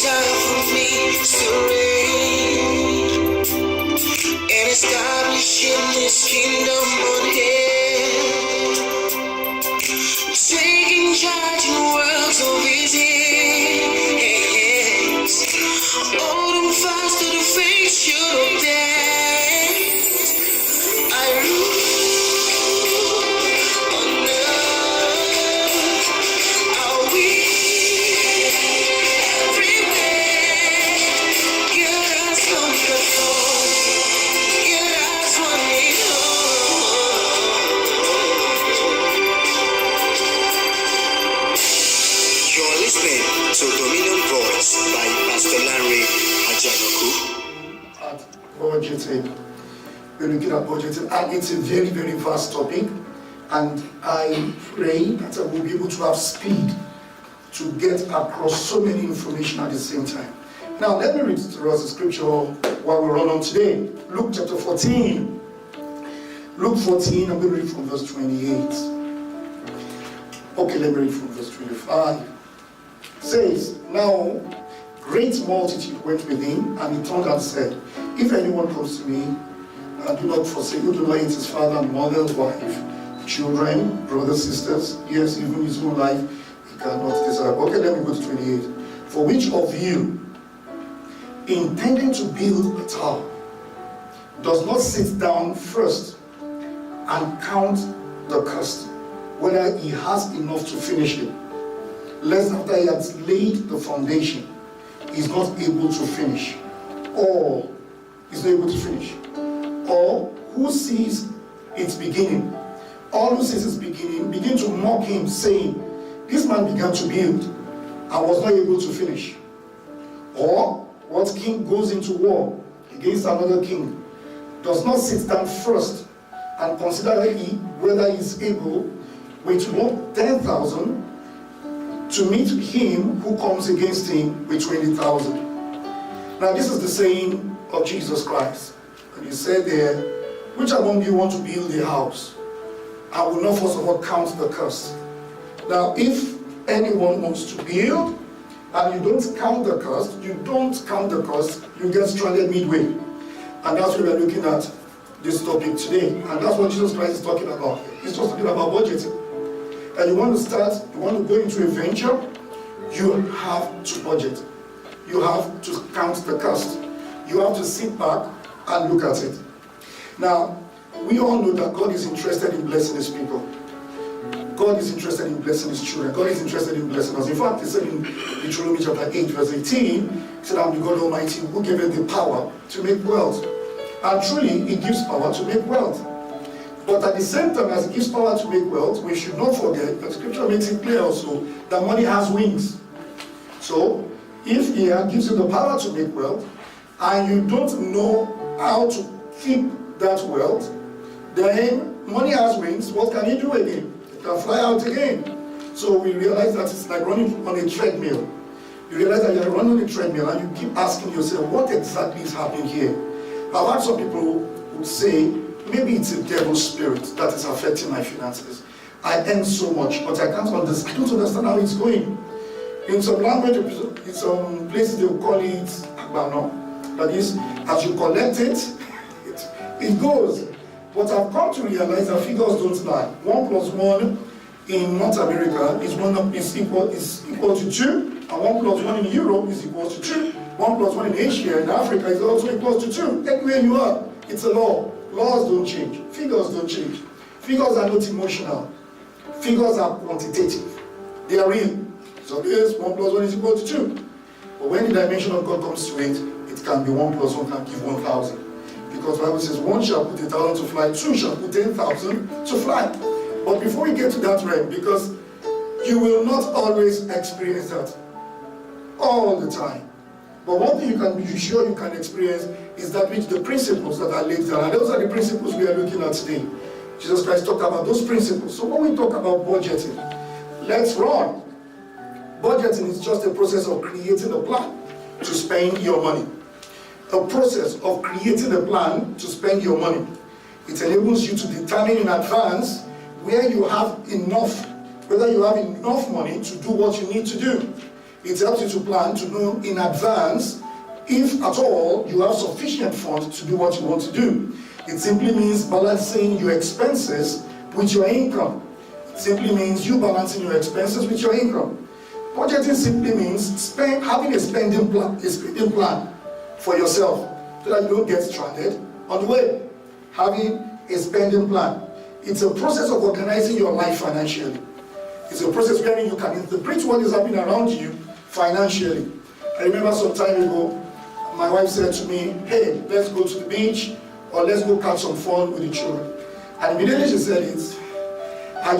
time for me to reign and establishing this kingdom on earth, taking charge in worlds of His hands. All them fires to the face should obey. I rule on earth. Are we everywhere? Your eyes on the throne. Your eyes on me home. You're listening to Dominion Voice by Pastor Larry Ajanoku. At budgeting. We're looking at budgeting, and it's a very, very vast topic. And I pray that I will be able to have speed to get across so many information at the same time. Now, let me read to us the scripture while we run on today. Luke chapter 14. Luke 14, I'm going to read from verse 28. Okay, let me read from verse 25. It says, now, great multitude went with him, and he turned and said, if anyone comes to me, and do not forsake, who do not hate his father and mother, wife, children, brothers, sisters, yes, even his own life, he cannot desire. Okay, let me go to 28. For which of you, intending to build a tower, does not sit down first and count the cost, whether he has enough to finish it, lest after he has laid the foundation, he is not able to finish, or is not able to finish, or who sees its beginning, all who sees its beginning begin to mock him, saying, this man began to build and was not able to finish. Or what king goes into war against another king does not sit down first and consider whether he is able with 10,000 to meet him who comes against him with 20,000. Now this is the saying of Jesus Christ. And he said there, which among you want to build a house? I will not first of all count the cost. Now if anyone wants to build and you don't count the cost, you get stranded midway. And that's what we're looking at this topic today. And that's what Jesus Christ is talking about. He's just talking about budgeting. And you want to go into a venture, you have to budget. You have to count the cost. You have to sit back and look at it. Now, we all know that God is interested in blessing His people. God is interested in blessing His children. God is interested in blessing us. In fact, He said in Deuteronomy chapter 8, verse 18, He said, I'm the God Almighty who gave Him the power to make wealth. And truly, He gives power to make wealth. But at the same time, as He gives power to make wealth, we should not forget that Scripture makes it clear also that money has wings. So, if He gives you the power to make wealth, and you don't know how to keep that wealth, then money has wings. What can you do again? It can fly out again. So we realize that it's like running on a treadmill. You realize that you're running on a treadmill and you keep asking yourself, what exactly is happening here? I've had some people who say, maybe it's a devil spirit that is affecting my finances. I earn so much, but I don't understand how it's going. In some language, in some places they will call it agbano. That is, as you collect it, it goes. But I've come to realize that figures don't lie. 1 plus 1 in North America is equal to 2, and 1 plus 1 in Europe is equal to 2. 1 plus 1 in Asia and Africa is also equal to 2. Anywhere you are, it's a law. Laws don't change. Figures don't change. Figures are not emotional. Figures are quantitative. They are real. So yes, 1 plus 1 is equal to 2. But when the dimension of God comes to it, it can be 1 plus 1 can give 1,000. Because the Bible says 1 shall put 1,000 to fly, 2 shall put 10,000 to fly. But before we get to that realm, because you will not always experience that all the time. But one thing you can be sure you can experience is that which the principles that are laid down. And those are the principles we are looking at today. Jesus Christ talked about those principles. So when we talk about budgeting, let's run. Budgeting is just a process of creating a plan to spend your money. A process of creating a plan to spend your money. It enables you to determine in advance where you have enough, whether you have enough money to do what you need to do. It helps you to plan, to know in advance if at all you have sufficient funds to do what you want to do. It simply means balancing your expenses with your income. It simply means you balancing your expenses with your income. Budgeting simply means having a spending plan for yourself so that you don't get stranded on the way. Having a spending plan. It's a process of organizing your life financially. It's a process where you can interpret what is happening around you financially. I remember some time ago, my wife said to me, hey, let's go to the beach or let's go catch some fun with the children. And immediately she said it, I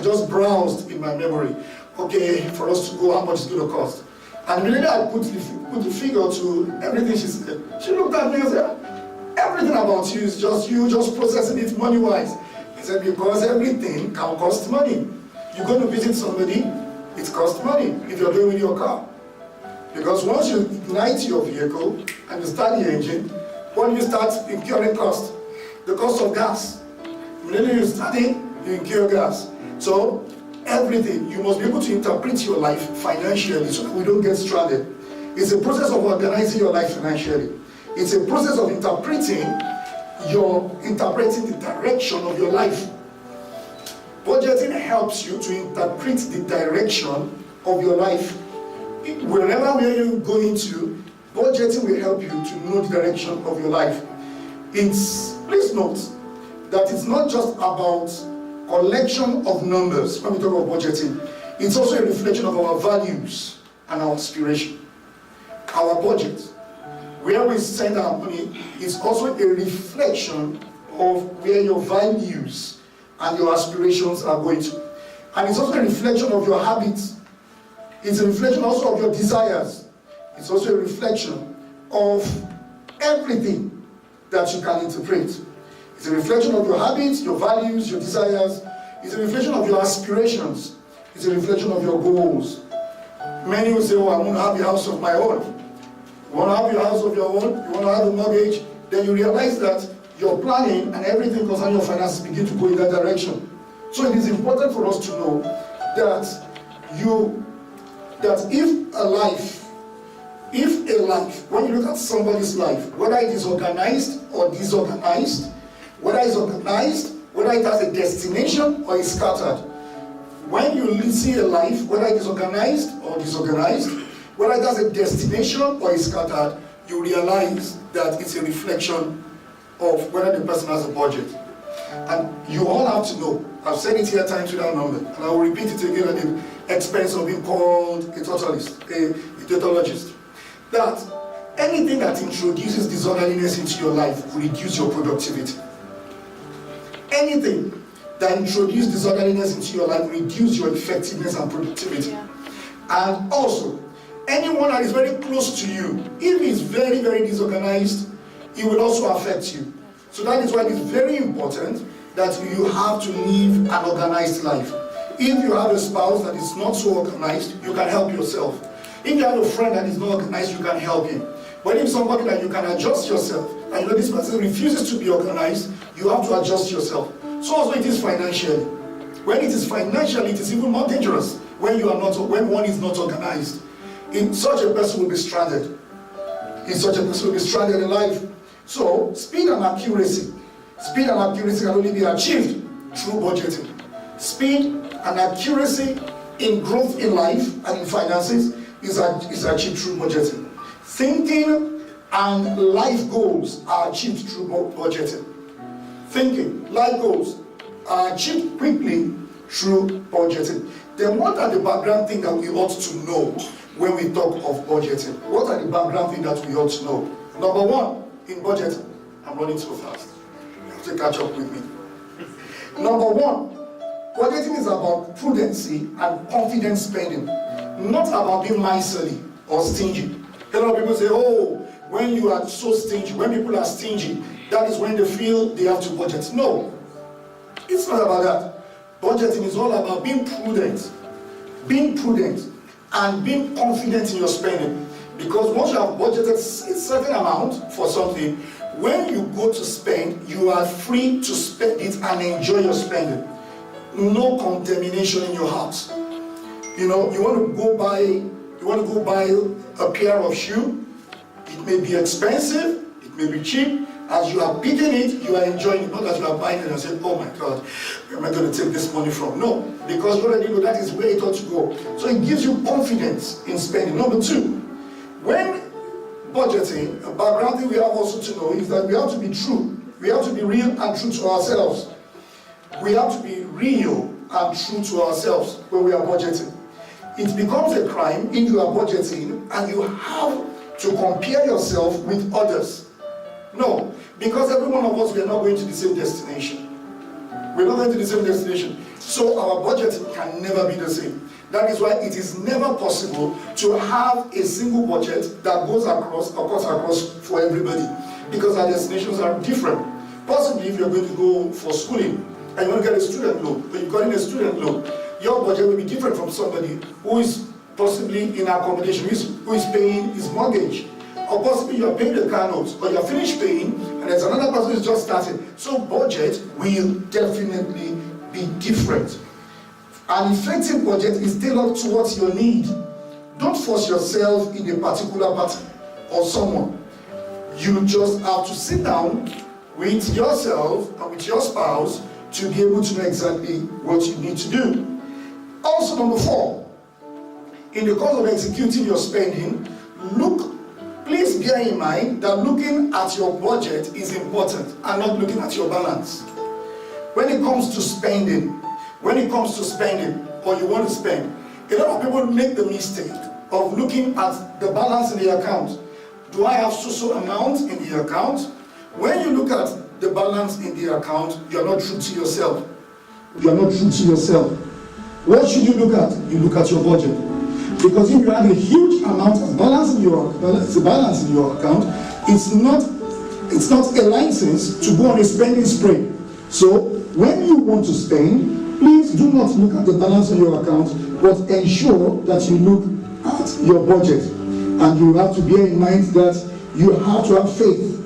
just browsed in my memory, okay, for us to go, how much it's going to cost. And immediately I put the figure to everything she said. She looked at me and said, everything about you is just you just processing it money-wise. I said, because everything can cost money. You're going to visit somebody, it costs money if you're going with your car. Because once you ignite your vehicle and you start the engine, what do you start incurring cost? The cost of gas. Immediately you start it, you incur gas. So everything, you must be able to interpret your life financially so that we don't get stranded. It's a process of organizing your life financially. It's a process of interpreting the direction of your life. Budgeting helps you to interpret the direction of your life. Wherever you're going to, budgeting will help you to know the direction of your life. Please note that it's not just about collection of numbers when we talk about budgeting. It's also a reflection of our values and our aspiration. Our budget, where we spend our money, is also a reflection of where your values and your aspirations are going to. And it's also a reflection of your habits. It's a reflection also of your desires. It's also a reflection of everything that you can interpret. It's a reflection of your habits, your values, your desires. It's a reflection of your aspirations. It's a reflection of your goals. Many will say, oh, I want to have a house of my own. You want to have your house of your own, you want to have a mortgage, then you realize that your planning and everything concerning your finances begin to go in that direction. So it is important for us to know that if a life, when you look at somebody's life, whether it is organized or disorganized, whether it's organized, whether it has a destination or is scattered, when you see a life, whether it is organized or disorganized, whether it has a destination or is scattered, you realize that it's a reflection of whether the person has a budget. And you all have to know, I've said it here times without number, and I will repeat it again at the expense of being called a tautologist, that anything that introduces disorderliness into your life will reduce your productivity. Anything that introduces disorderliness into your life will reduce your effectiveness and productivity. Yeah. And also, anyone that is very close to you, if it's very, very disorganized, it will also affect you. So that is why it is very important that you have to live an organized life. If you have a spouse that is not so organized, you can help yourself. If you have a friend that is not organized, you can help him. But if somebody that you can adjust yourself, and you know this person refuses to be organized, you have to adjust yourself. So also it is financially. When it is financially, it is even more dangerous when one is not organized. Such a person will be stranded. Such a person will be stranded in life. So speed and accuracy can only be achieved through budgeting. Speed and accuracy in growth in life and in finances is achieved through budgeting. Thinking and life goals are achieved through budgeting. Thinking, life goals are achieved quickly through budgeting. Then what are the background things that we ought to know when we talk of budgeting? What are the background things that we ought to know? Number one, in budgeting, I'm running so fast. You have to catch up with me. Number one, budgeting is about prudency and confident spending, not about being miserly or stingy. A lot of people say, oh, when you are so stingy, when people are stingy, that is when they feel they have to budget. No, it's not about that. Budgeting is all about being prudent and being confident in your spending. Because once you have budgeted a certain amount for something, when you go to spend, you are free to spend it and enjoy your spending. No contamination in your heart. You know, you want to go buy a pair of shoe. It may be expensive, it may be cheap. As you are picking it, you are enjoying it, not as you are buying it and saying, oh my God, where am I going to take this money from? No, because you already know that is where it ought to go. So it gives you confidence in spending. Number two, when budgeting, a background thing we have also to know is that we have to be true. We have to be real and true to ourselves. We have to be real and true to ourselves when we are budgeting. It becomes a crime if you are budgeting and you have to compare yourself with others. No, because every one of us, we are not going to the same destination. We're not going to the same destination. So our budget can never be the same. That is why it is never possible to have a single budget that goes across for everybody, because our destinations are different. Possibly if you're going to go for schooling and you want to get a student loan, but you've gotten a student loan, your budget will be different from somebody who is possibly in accommodation, who is paying his mortgage. Or possibly you are paying the car notes, or you are finished paying, and there's another person who is just starting. So budget will definitely be different. An effective budget is tailored towards your need. Don't force yourself in a particular pattern or someone. You just have to sit down with yourself and with your spouse to be able to know exactly what you need to do. Also, number 4, in the course of executing your spending, please bear in mind that looking at your budget is important and not looking at your balance. When it comes to spending, or you want to spend, a lot of people make the mistake of looking at the balance in the account. Do I have so amount in the account? When you look at the balance in the account, you are not true to yourself. What should you look at? You look at your budget. Because if you have a huge amount of balance in your account, it's not a license to go on a spending spree. So when you want to spend, please do not look at the balance on your account, but ensure that you look at your budget. And you have to bear in mind that you have to have faith.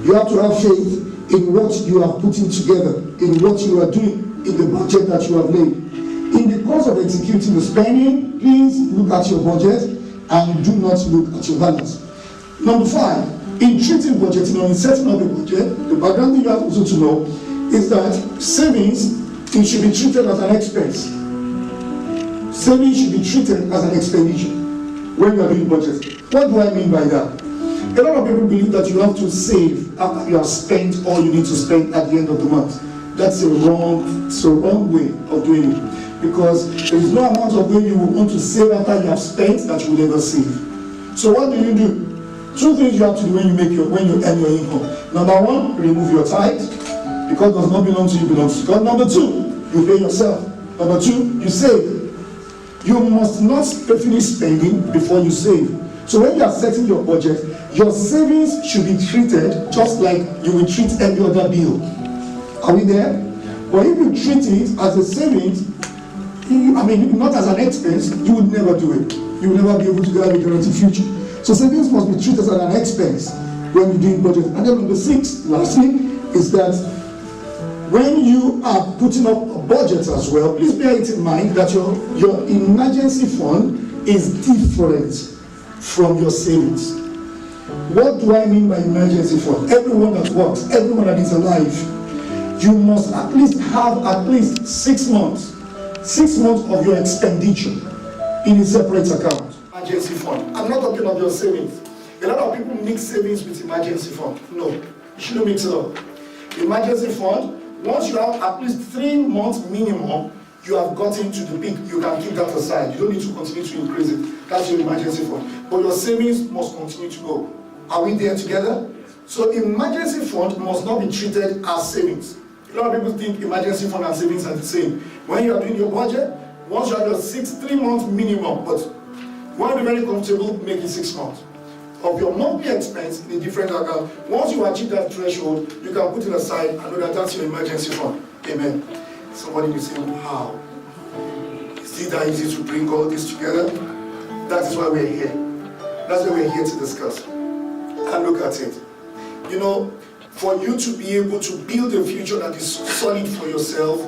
You have to have faith in what you are putting together, in what you are doing, in the budget that you have made. In the course of executing the spending, please look at your budget and do not look at your balance. Number 5, in treating budgeting or in setting up a budget, the background thing you have also to know is that savings, it should be treated as an expense. Savings should be treated as an expenditure when you are doing budgeting. What do I mean by that? A lot of people believe that you have to save after you have spent all you need to spend at the end of the month. That's a wrong way of doing it. Because there is no amount of way you will want to save after you have spent that you will never save. So what do? 2 things you have to do when you earn your income. Number 1, remove your tithe, because it does not belong to you, it belongs to God. Number 2, you pay yourself. Number 2, you save. You must not finish spending before you save. So when you are setting your budget, your savings should be treated just like you will treat every other bill. Are we there? But if you treat it as a savings, not as an expense, you would never do it. You will never be able to have a guaranteed future. So savings must be treated as an expense when you're doing budget. And then number 6, lastly, is that when you are putting up a budget as well, please bear it in mind that your emergency fund is different from your savings. What do I mean by emergency fund? Everyone that works, everyone that is alive, you must at least have 6 months. 6 months of your expenditure in a separate account. Emergency fund. I'm not talking of your savings. A lot of people mix savings with emergency fund. No, you shouldn't mix it up. Emergency fund, once you have at least 3 months minimum, you have gotten to the peak. You can keep that aside. You don't need to continue to increase it. That's your emergency fund. But your savings must continue to go. Are we there together? So emergency fund must not be treated as savings. A lot of people think emergency fund and savings are the same. When you are doing your budget, once you have your 3 months minimum, but you want to be very comfortable, make it 6 months of your monthly expense in a different account. Once you achieve that threshold, you can put it aside and know that that's your emergency fund. Amen. Somebody will say, how? Is it that easy to bring all this together? That is why we're here. That's why we're here to discuss and look at it. For you to be able to build a future that is solid for yourself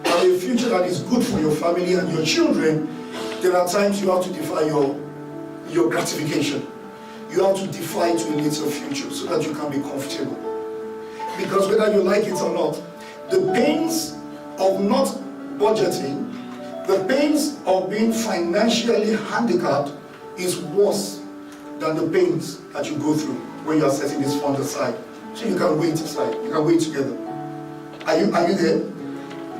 and a future that is good for your family and your children, There are times you have to defy your gratification. You have to defy to a later future so that you can be comfortable. Because whether you like it or not, the pains of not budgeting, the pains of being financially handicapped is worse than the pains that you go through when you are setting this fund aside. So you can wait aside, you can wait together. Are you there?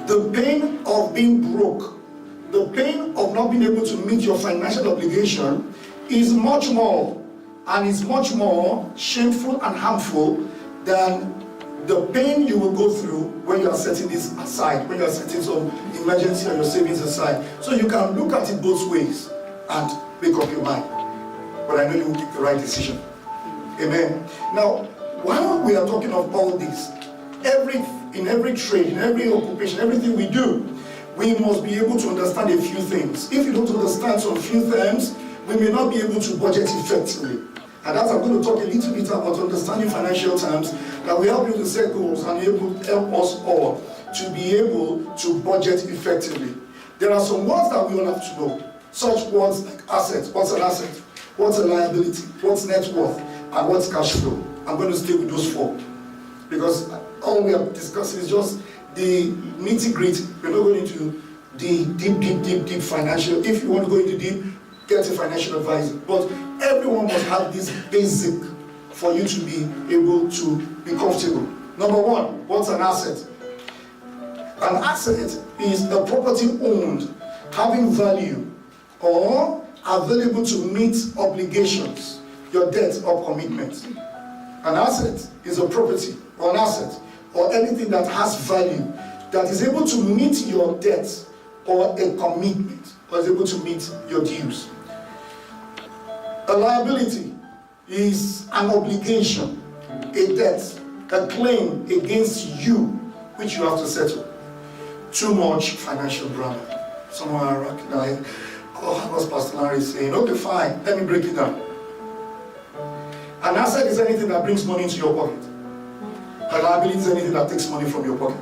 The pain of being broke, the pain of not being able to meet your financial obligation is much more, and is much more shameful and harmful than the pain you will go through when you are setting this aside, when you are setting some emergency or your savings aside. So you can look at it both ways and make up your mind. But I know you will make the right decision. Amen. Now, while we are talking of all this, in every trade, in every occupation, everything we do, we must be able to understand a few things. If you don't understand some few things, we may not be able to budget effectively. And that's I'm going to talk a little bit about understanding financial terms that will help you to set goals and help us all to be able to budget effectively. There are some words that we all have to know. Such words like asset. What's an asset? What's a liability? What's net worth? And what's cash flow? I'm going to stay with those four. Because all we are discussing is just the nitty-gritty. We're not going into the deep financial. If you want to go into deep, get a financial advisor. But everyone must have this basic for you to be able to be comfortable. Number one, what's an asset? An asset is a property owned, having value, or available to meet obligations, your debt or commitments. An asset is a property or an asset or anything that has value that is able to meet your debt or a commitment, or is able to meet your dues. A liability is an obligation, a debt, a claim against you which you have to settle. Too much financial drama. Someone recognized, what's Pastor Larry saying? Okay, fine, let me break it down. An asset is anything that brings money into your pocket. A liability is anything that takes money from your pocket.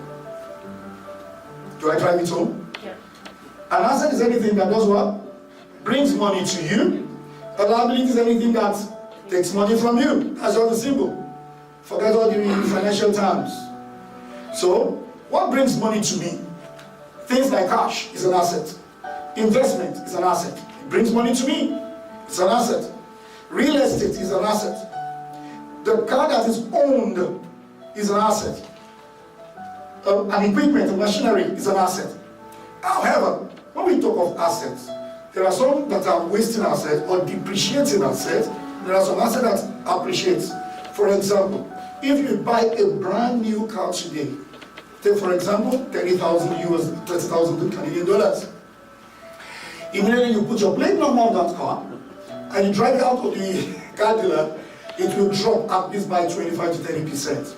Do I drive it home? Yeah. An asset is anything that does what? Brings money to you. A liability is anything that takes money from you. That's all the simple. Forget all the financial terms. So, what brings money to me? Things like cash is an asset. Investment is an asset. It brings money to me. It's an asset. Real estate is an asset. The car that is owned is an asset. An equipment, a machinery is an asset. However, when we talk of assets, there are some that are wasting assets or depreciating assets. There are some assets that appreciate. For example, if you buy a brand new car today, take for example 30,000 Canadian dollars. Immediately you put your plate number on that car and you drive it out of the car dealer, it will drop at least by 25 to 30%.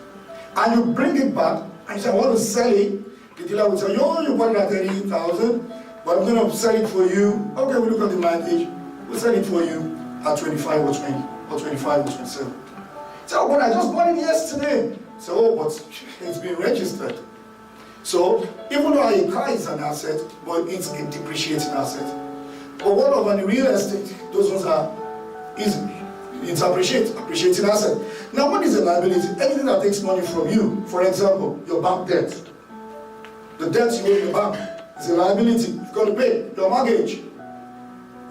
And you bring it back and you say, I want to sell it. The dealer will say, oh, you bought it at 30,000, but I'm going to sell it for you. Okay, we look at the mileage. We'll sell it for you at 25 or 20 or 25 or 27. So, but I just bought it yesterday. So, but it's been registered. So, even though a car is an asset, but it's a depreciating asset. But what about the real estate? Those ones are easy. It's appreciating asset. Now, what is a liability? Anything that takes money from you. For example, your bank debt. The debt you owe your bank is a liability. You've got to pay. Your mortgage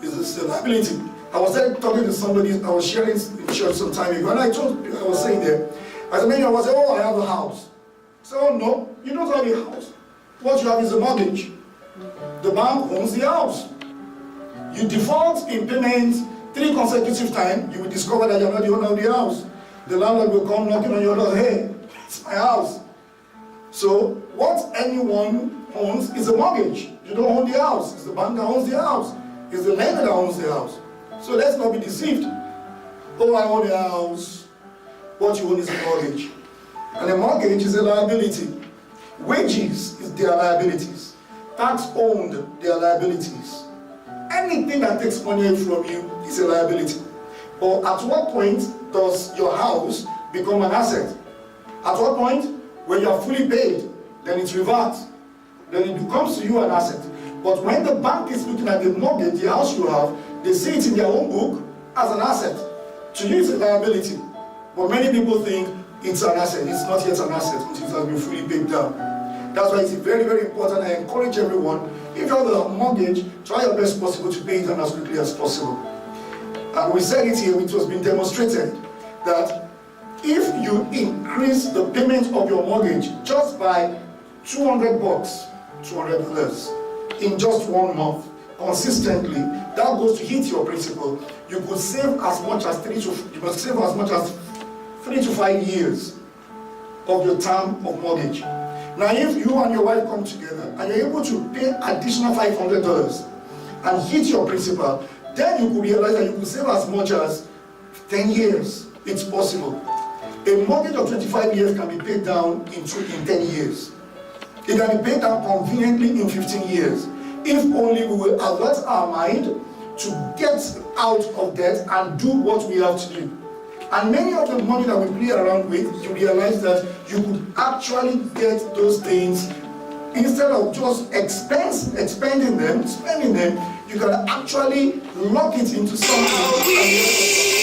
is a liability. I was there talking to somebody, I was sharing in church some time ago, and I was saying there, I said, I was saying, oh, I have a house. So, oh, no, you don't have a house. What you have is a mortgage. The bank owns the house. You default in payments 3 consecutive times, you will discover that you're not the owner of the house. The landlord will come knocking on your door, hey, it's my house. So, what anyone owns is a mortgage. You don't own the house. It's the bank that owns the house. It's the lender that owns the house. So let's not be deceived. Oh, I own the house. What you own is a mortgage. And a mortgage is a liability. Wages is their liabilities. Tax owned their liabilities. Anything that takes money from you is a liability. But at what point does your house become an asset? At what point? When you are fully paid, then it reverts. Then it becomes to you an asset. But when the bank is looking at the mortgage, the house you have, they see it in their own book as an asset. To you, it's a liability. But many people think it's an asset. It's not yet an asset until it has been fully paid down. That's why it's very, very important. I encourage everyone, if you have a mortgage, try your best possible to pay it down as quickly as possible. And we said it here, it was been demonstrated that if you increase the payment of your mortgage just by $200, $200 in just 1 month, consistently, that goes to hit your principal. You could save as much as 3 to 5 years of your term of mortgage. Now, if you and your wife come together and you're able to pay additional $500 and hit your principal, then you could realize that you could save as much as 10 years. It's possible. A mortgage of 25 years can be paid down in 10 years. It can be paid down conveniently in 15 years. If only we will alert our mind to get out of debt and do what we have to do. And many of the money that we play around with, you realize that you could actually get those things instead of just spending them, you can actually lock it into something.